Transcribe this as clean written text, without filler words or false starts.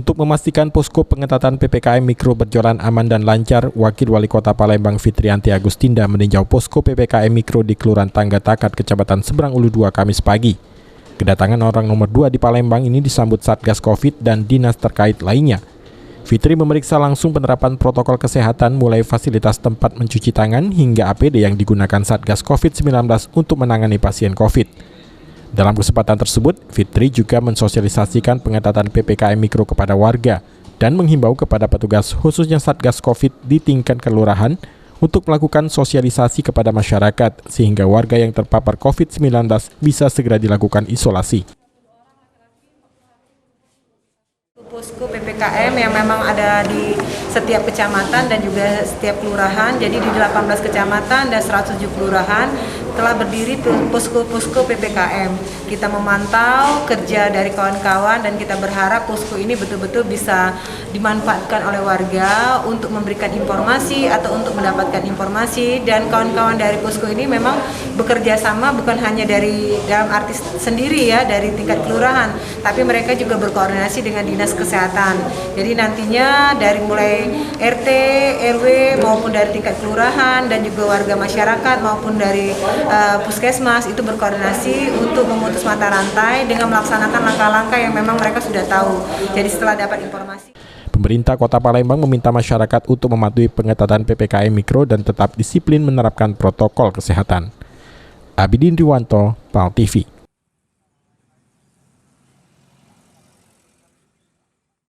Untuk memastikan posko pengetatan PPKM Mikro berjalan aman dan lancar, Wakil Wali Kota Palembang Fitrianti Agustinda meninjau posko PPKM Mikro di Kelurahan Tangga Takat, Kecamatan Seberang Ulu 2 Kamis pagi. Kedatangan orang nomor 2 di Palembang ini disambut Satgas Covid dan dinas terkait lainnya. Fitri memeriksa langsung penerapan protokol kesehatan mulai fasilitas tempat mencuci tangan hingga APD yang digunakan Satgas Covid-19 untuk menangani pasien Covid. Dalam kesempatan tersebut, Fitri juga mensosialisasikan pengetatan PPKM Mikro kepada warga dan menghimbau kepada petugas khususnya Satgas Covid di tingkat kelurahan untuk melakukan sosialisasi kepada masyarakat sehingga warga yang terpapar Covid-19 bisa segera dilakukan isolasi. Posko PPKM yang memang ada di setiap kecamatan dan juga setiap kelurahan, jadi di 18 kecamatan dan 107 kelurahan telah berdiri posko-posko PPKM. Kita memantau kerja dari kawan-kawan dan kita berharap posko ini betul-betul bisa dimanfaatkan oleh warga untuk memberikan informasi atau untuk mendapatkan informasi, dan kawan-kawan dari posko ini memang bekerja sama bukan hanya dari dalam arti sendiri ya dari tingkat kelurahan, tapi mereka juga berkoordinasi dengan dinas kesehatan. Jadi nantinya dari mulai RT, RW maupun dari tingkat kelurahan dan juga warga masyarakat maupun dari puskesmas itu berkoordinasi untuk memutus mata rantai dengan melaksanakan langkah-langkah yang memang mereka sudah tahu. Jadi setelah dapat informasi, Pemerintah Kota Palembang meminta masyarakat untuk mematuhi pengetatan PPKM Mikro dan tetap disiplin menerapkan protokol kesehatan. Abidin Riwanto, PAL TV.